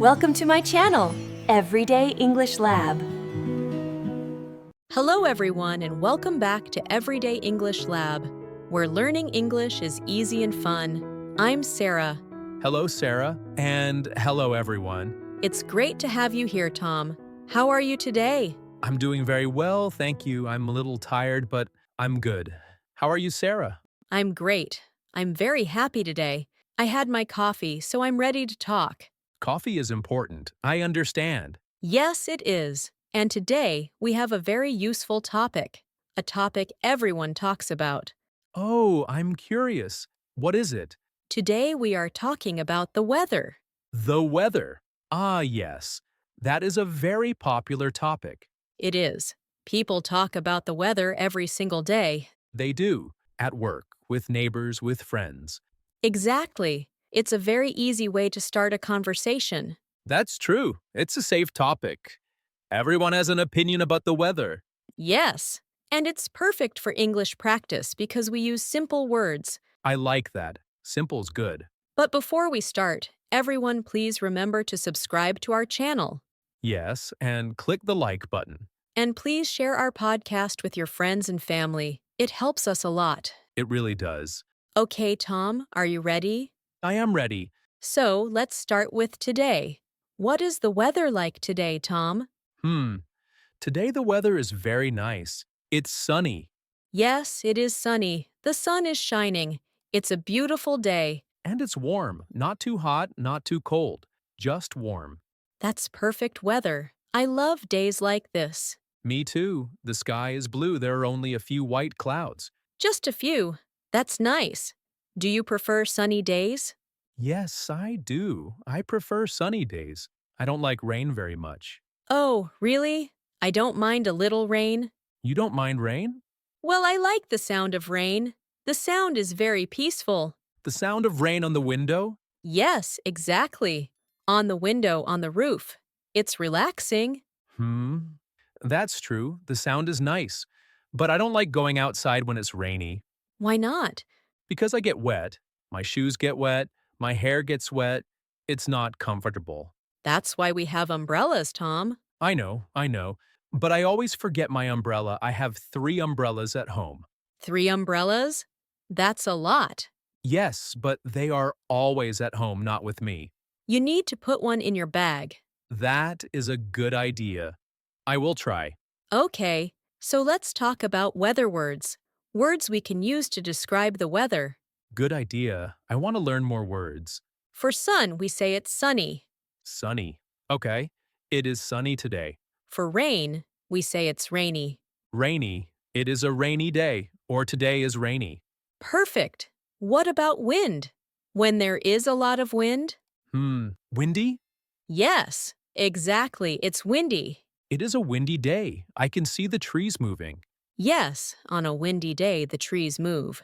Welcome to my channel, Everyday English Lab. Hello everyone and welcome back to Everyday English Lab, where learning English is easy and fun. I'm Sarah. Hello, Sarah, and hello, everyone. It's great to have you here, Tom. How are you today? I'm doing very well, thank you. I'm a little tired, but I'm good. How are you, Sarah? I'm great. I'm very happy today. I had my coffee, so I'm ready to talk. Coffee is important. I understand. Yes, it is. And today, we have a very useful topic, a topic everyone talks about. Oh, I'm curious. What is it? Today, we are talking about the weather. The weather. Ah, yes. That is a very popular topic. It is. People talk about the weather every single day. They do. At work, with neighbors, with friends. Exactly. It's a very easy way to start a conversation. That's true. It's a safe topic. Everyone has an opinion about the weather. Yes. And it's perfect for English practice because we use simple words. I like that. Simple's good. But before we start, everyone please remember to subscribe to our channel. Yes, and click the like button. And please share our podcast with your friends and family. It helps us a lot. It really does. Okay, Tom, are you ready? I am ready. So let's start with today. What is the weather like today, Tom? Today the weather is very nice. It's sunny. Yes, it is sunny. The sun is shining. It's a beautiful day. And it's warm. Not too hot, not too cold. Just warm. That's perfect weather. I love days like this. Me too. The sky is blue. There are only a few white clouds. Just a few. That's nice. Do you prefer sunny days? Yes, I do. I prefer sunny days. I don't like rain very much. Oh, really? I don't mind a little rain. You don't mind rain? Well, I like the sound of rain. The sound is very peaceful. The sound of rain on the window? Yes, exactly. On the window on the roof. It's relaxing. That's true. The sound is nice. But I don't like going outside when it's rainy. Why not? Because I get wet. My shoes get wet. My hair gets wet. It's not comfortable. That's why we have umbrellas, Tom. I know. But I always forget my umbrella. I have 3 umbrellas at home. 3 umbrellas? That's a lot. Yes, but they are always at home, not with me. You need to put one in your bag. That is a good idea. I will try. Okay, so let's talk about weather words. Words we can use to describe the weather. Good idea. I want to learn more words. For sun, we say it's sunny. Sunny. Okay. It is sunny today. For rain, we say it's rainy. Rainy. It is a rainy day, or today is rainy. Perfect. What about wind? When there is a lot of wind? Windy? Yes, exactly. It's windy. It is a windy day. I can see the trees moving. Yes, on a windy day, the trees move.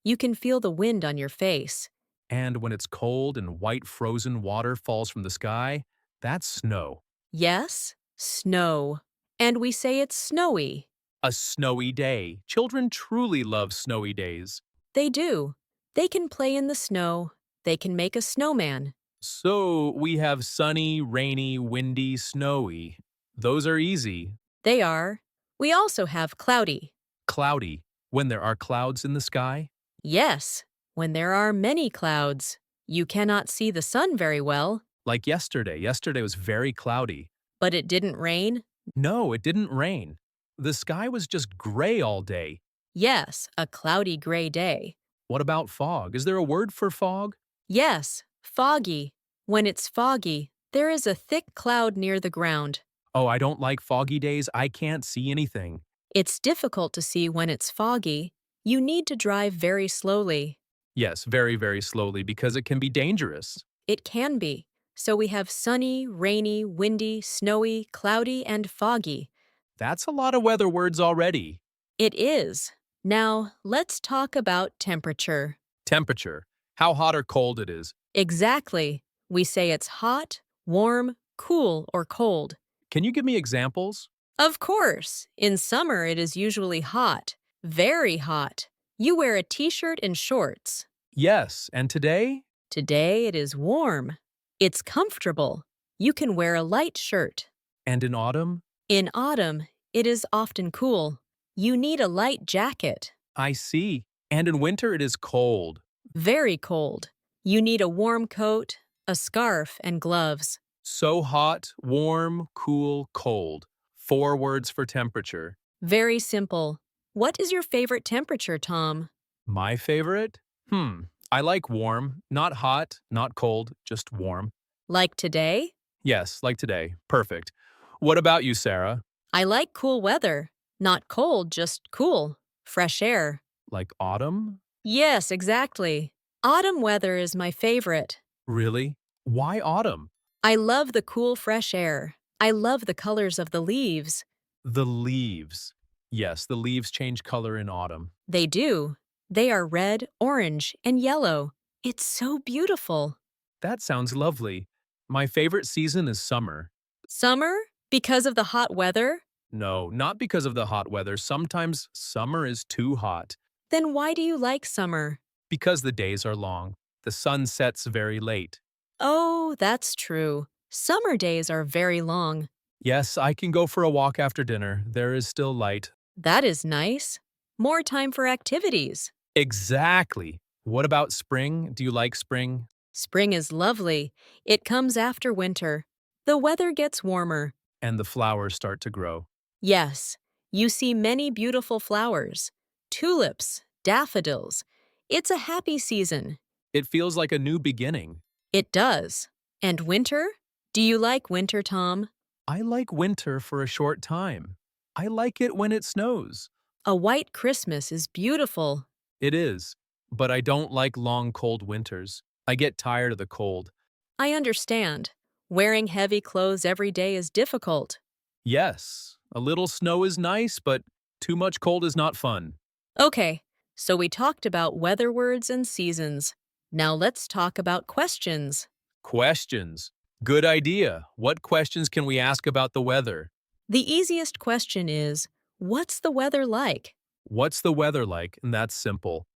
You can feel the wind on your face. And when it's cold and white frozen water falls from the sky, that's snow. Yes, snow. And we say it's snowy. A snowy day. Children truly love snowy days. They do. They can play in the snow. They can make a snowman. So we have sunny, rainy, windy, snowy. Those are easy. They are. We also have cloudy. Cloudy. When there are clouds in the sky? Yes, when there are many clouds. You cannot see the sun very well. Like yesterday. Yesterday was very cloudy. But it didn't rain? No, it didn't rain. The sky was just gray all day. Yes, a cloudy gray day. What about fog? Is there a word for fog? Yes, foggy. When it's foggy, there is a thick cloud near the ground. Oh, I don't like foggy days. I can't see anything. It's difficult to see when it's foggy. You need to drive very slowly. Yes, very, very slowly because it can be dangerous. It can be. So we have sunny, rainy, windy, snowy, cloudy, and foggy. That's a lot of weather words already. It is. Now, let's talk about temperature. Temperature. How hot or cold it is. Exactly. We say it's hot, warm, cool, or cold. Can you give me examples? Of course. In summer, it is usually hot. Very hot. You wear a t-shirt and shorts. Yes, and today? Today, it is warm. It's comfortable. You can wear a light shirt. And in autumn? In autumn, it is often cool. You need a light jacket. I see. And in winter it is cold. Very cold. You need a warm coat, a scarf, and gloves. So hot, warm, cool, cold. 4 words for temperature. Very simple. What is your favorite temperature, Tom? My favorite? I like warm, not hot, not cold, just warm. Like today? Yes, like today. Perfect. What about you, Sarah? I like cool weather. Not cold, just cool. Fresh air. Like autumn? Yes, exactly. Autumn weather is my favorite. Really? Why autumn? I love the cool, fresh air. I love the colors of the leaves. The leaves. Yes, the leaves change color in autumn. They do. They are red, orange, and yellow. It's so beautiful. That sounds lovely. My favorite season is summer. Summer? Because of the hot weather? No, not because of the hot weather. Sometimes summer is too hot. Then why do you like summer? Because the days are long. The sun sets very late. Oh, that's true. Summer days are very long. Yes, I can go for a walk after dinner. There is still light. That is nice. More time for activities. Exactly. What about spring? Do you like spring? Spring is lovely. It comes after winter. The weather gets warmer. And the flowers start to grow. Yes, you see many beautiful flowers. Tulips, daffodils. It's a happy season. It feels like a new beginning. It does. And winter? Do you like winter, Tom? I like winter for a short time. I like it when it snows. A white Christmas is beautiful. It is. But I don't like long, cold winters. I get tired of the cold. I understand. Wearing heavy clothes every day is difficult. Yes, a little snow is nice, but too much cold is not fun. Okay, so we talked about weather words and seasons. Now let's talk about questions. Questions. Good idea. What questions can we ask about the weather? The easiest question is, what's the weather like? What's the weather like? And that's simple.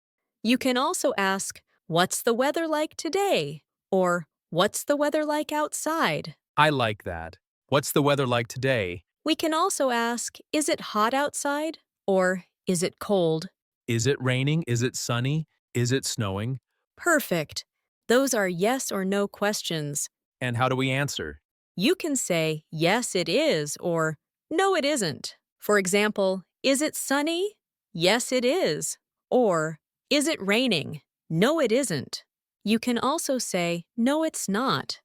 You can also ask, what's the weather like today? Or, what's the weather like outside? I like that. What's the weather like today? We can also ask, is it hot outside? Or, is it cold? Is it raining? Is it sunny? Is it snowing? Perfect. Those are yes or no questions. And how do we answer? You can say, yes, it is, or no, it isn't. For example, is it sunny? Yes, it is. Or, is it raining? No, it isn't. You can also say, no, it's not.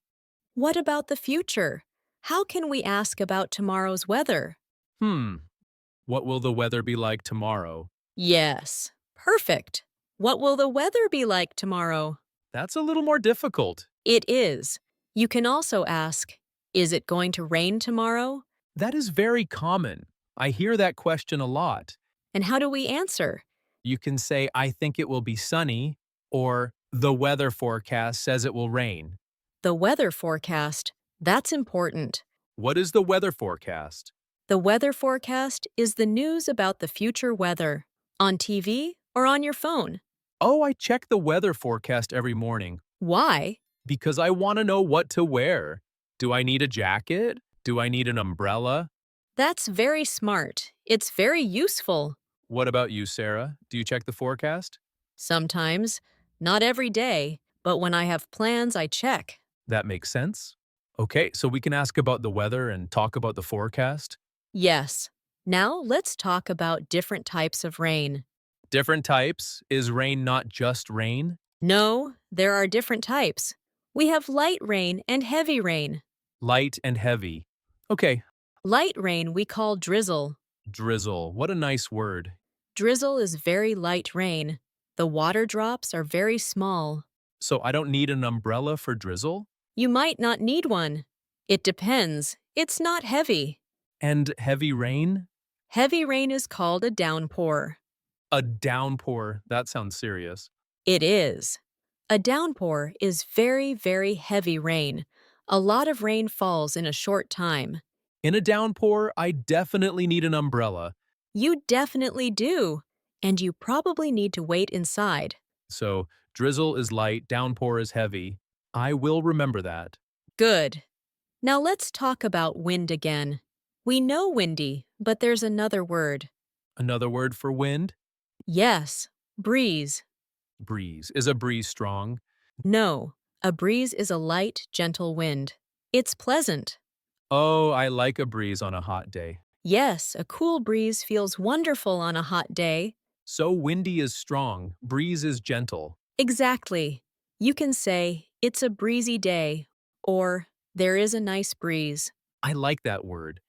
What about the future? How can we ask about tomorrow's weather? What will the weather be like tomorrow? Yes. Perfect. What will the weather be like tomorrow? That's a little more difficult. It is. You can also ask, is it going to rain tomorrow? That is very common. I hear that question a lot. And how do we answer? You can say, I think it will be sunny, or the weather forecast says it will rain. The weather forecast. That's important. What is the weather forecast? The weather forecast is the news about the future weather, on TV or on your phone. Oh, I check the weather forecast every morning Why? because I want to know what to wear. Do I need a jacket? Do I need an umbrella? That's very smart. It's very useful. What about you, Sarah? Do you check the forecast? Sometimes. Not every day, but when I have plans, I check. That makes sense. Okay, so we can ask about the weather and talk about the forecast. Yes. Now let's talk about different types of rain. Different types. Is rain not just rain? No, there are different types. We have light rain and heavy rain. Light and heavy. Okay, Light rain we call drizzle. drizzle. What a nice word. Drizzle is very light rain. The water drops are very small. So I don't need an umbrella for drizzle? You might not need one. It depends. It's not heavy. And heavy rain? Heavy rain is called a downpour. A downpour. That sounds serious. It is. A downpour is very, very heavy rain. A lot of rain falls in a short time. In a downpour, I definitely need an umbrella. You definitely do. And you probably need to wait inside. So, drizzle is light, downpour is heavy. I will remember that. Good. Now let's talk about wind again. We know windy, but there's another word. Another word for wind? Yes, breeze. Breeze. Is a breeze strong? No, a breeze is a light, gentle wind. It's pleasant. Oh, I like a breeze on a hot day. Yes, a cool breeze feels wonderful on a hot day. So windy is strong, breeze is gentle. Exactly. You can say, it's a breezy day, or there is a nice breeze. I like that word.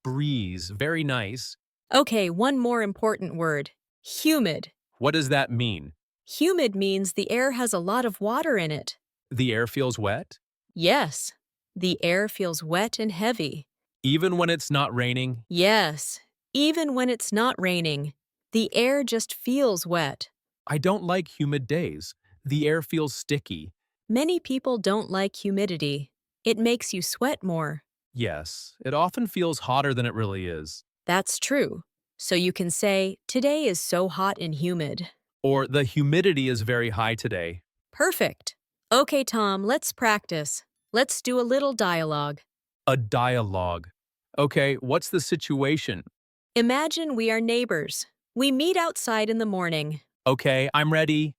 Breeze, very nice. Okay, one more important word. Humid. What does that mean? Humid means the air has a lot of water in it. The air feels wet? Yes, the air feels wet and heavy. Even when it's not raining? Yes, even when it's not raining, the air just feels wet. I don't like humid days. The air feels sticky. Many people don't like humidity. It makes you sweat more. Yes, it often feels hotter than it really is. That's true. So you can say, today is so hot and humid. Or the humidity is very high today. Perfect. Okay, Tom, let's practice. Let's do a little dialogue. A dialogue. Okay, what's the situation? Imagine we are neighbors. We meet outside in the morning. Okay, I'm ready.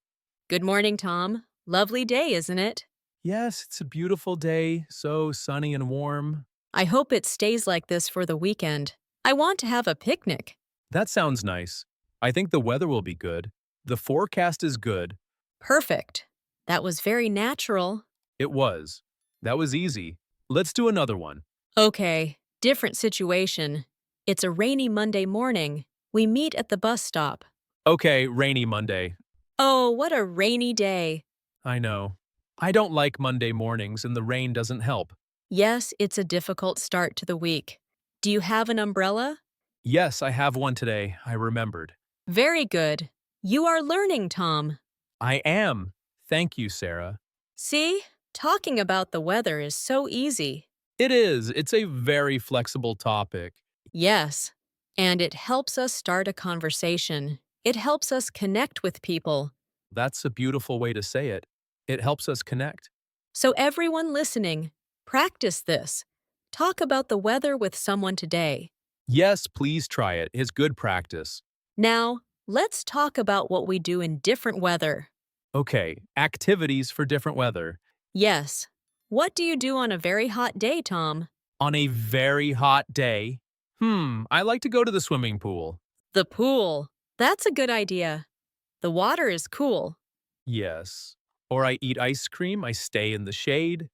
Good morning, Tom. Lovely day, isn't it? Yes, it's a beautiful day, so sunny and warm. I hope it stays like this for the weekend. I want to have a picnic. That sounds nice. I think the weather will be good. The forecast is good. Perfect. That was very natural. It was. That was easy. Let's do another one. Okay, different situation. It's a rainy Monday morning. We meet at the bus stop. Okay, rainy Monday. Oh, what a rainy day. I know. I don't like Monday mornings and the rain doesn't help. Yes, it's a difficult start to the week. Do you have an umbrella? Yes, I have one today. I remembered. Very good. You are learning, Tom. I am. Thank you, Sarah. See? Talking about the weather is so easy. It is. It's a very flexible topic. Yes. And it helps us start a conversation. It helps us connect with people. That's a beautiful way to say it. It helps us connect. So, everyone listening, practice this. Talk about the weather with someone today. Yes, please try it. It's good practice. Now, let's talk about what we do in different weather. Okay, activities for different weather. Yes. What do you do on a very hot day, Tom? On a very hot day, I like to go to the swimming pool. The pool. That's a good idea. The water is cool. Yes. Or I eat ice cream, I stay in the shade.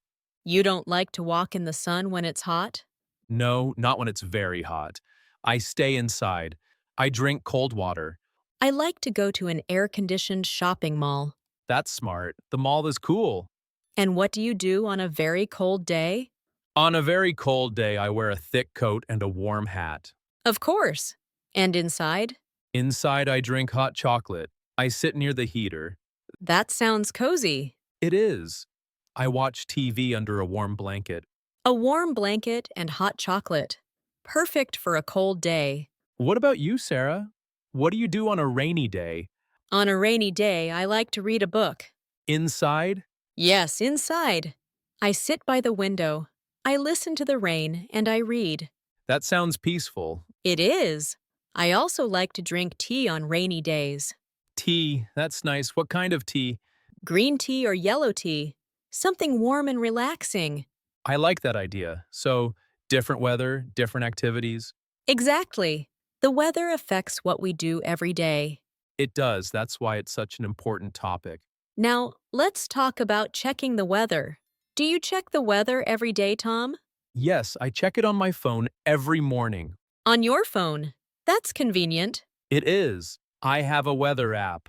You don't like to walk in the sun when it's hot? No, not when it's very hot. I stay inside. I drink cold water. I like to go to an air-conditioned shopping mall. That's smart. The mall is cool. And what do you do on a very cold day? On a very cold day, I wear a thick coat and a warm hat. Of course. And inside? Inside, I drink hot chocolate. I sit near the heater. That sounds cozy. It is. I watch TV under a warm blanket. A warm blanket and hot chocolate. Perfect for a cold day. What about you, Sarah? What do you do on a rainy day? On a rainy day, I like to read a book. Inside? Yes, inside. I sit by the window. I listen to the rain and I read. That sounds peaceful. It is. I also like to drink tea on rainy days. Tea, that's nice. What kind of tea? Green tea or yellow tea. Something warm and relaxing. I like that idea. So, different weather, different activities. Exactly. The weather affects what we do every day. It does. That's why it's such an important topic. Now, let's talk about checking the weather. Do you check the weather every day, Tom? Yes, I check it on my phone every morning. On your phone. That's convenient. It is. I have a weather app.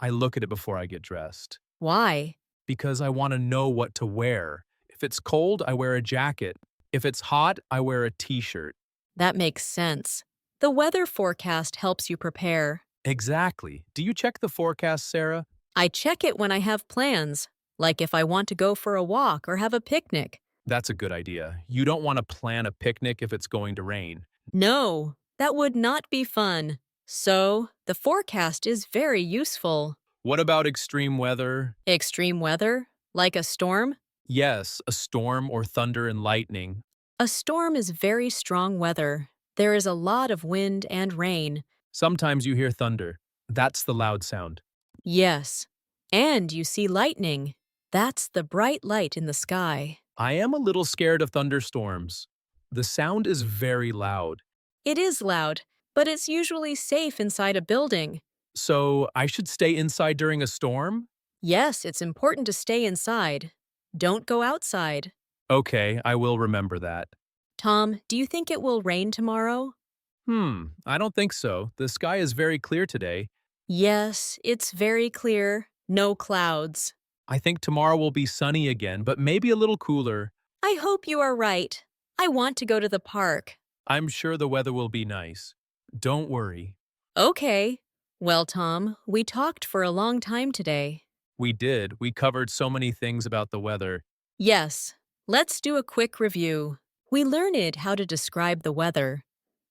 I look at it before I get dressed. Why? Because I want to know what to wear. If it's cold, I wear a jacket. If it's hot, I wear a t-shirt. That makes sense. The weather forecast helps you prepare. Exactly. Do you check the forecast, Sarah? I check it when I have plans, like if I want to go for a walk or have a picnic. That's a good idea. You don't want to plan a picnic if it's going to rain. No, that would not be fun. So, the forecast is very useful. What about extreme weather? Extreme weather? Like a storm? Yes, a storm or thunder and lightning. A storm is very strong weather. There is a lot of wind and rain. Sometimes you hear thunder. That's the loud sound. Yes. And you see lightning. That's the bright light in the sky. I am a little scared of thunderstorms. The sound is very loud. It is loud, but it's usually safe inside a building. So I should stay inside during a storm? Yes, it's important to stay inside. Don't go outside. Okay, I will remember that. Tom, do you think it will rain tomorrow? I don't think so. The sky is very clear today. Yes, it's very clear. No clouds. I think tomorrow will be sunny again, but maybe a little cooler. I hope you are right. I want to go to the park. I'm sure the weather will be nice. Don't worry. Okay. Well, Tom, we talked for a long time today. We did. We covered so many things about the weather. Yes. Let's do a quick review. We learned how to describe the weather.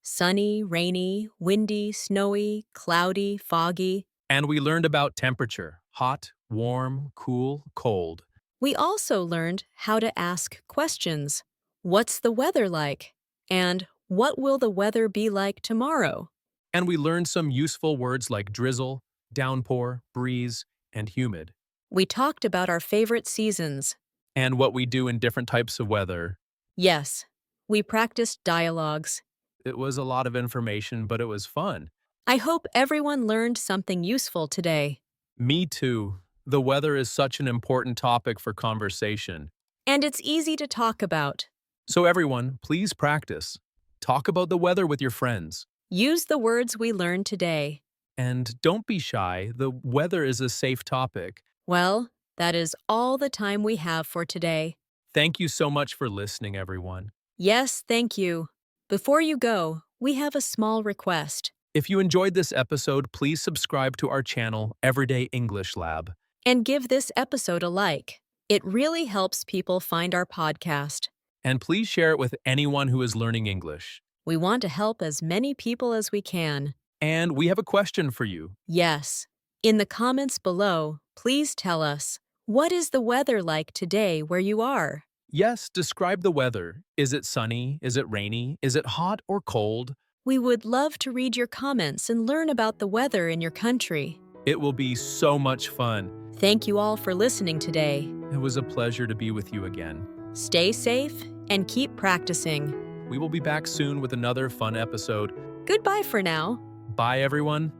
Sunny, rainy, windy, snowy, cloudy, foggy. And we learned about temperature. Hot, warm, cool, cold. We also learned how to ask questions. What's the weather like? And what will the weather be like tomorrow? And we learned some useful words like drizzle, downpour, breeze, and humid. We talked about our favorite seasons. And what we do in different types of weather. Yes, we practiced dialogues. It was a lot of information, but it was fun. I hope everyone learned something useful today. Me too. The weather is such an important topic for conversation. And it's easy to talk about. So everyone, please practice. Talk about the weather with your friends. Use the words we learned today. And don't be shy. The weather is a safe topic. Well, that is all the time we have for today. Thank you so much for listening, everyone. Yes, thank you. Before you go, we have a small request. If you enjoyed this episode, please subscribe to our channel, Everyday English Lab. And give this episode a like. It really helps people find our podcast. And please share it with anyone who is learning English. We want to help as many people as we can. And we have a question for you. Yes. In the comments below, please tell us, what is the weather like today where you are? Yes, describe the weather. Is it sunny? Is it rainy? Is it hot or cold? We would love to read your comments and learn about the weather in your country. It will be so much fun. Thank you all for listening today. It was a pleasure to be with you again. Stay safe and keep practicing. We will be back soon with another fun episode. Goodbye for now. Bye, everyone.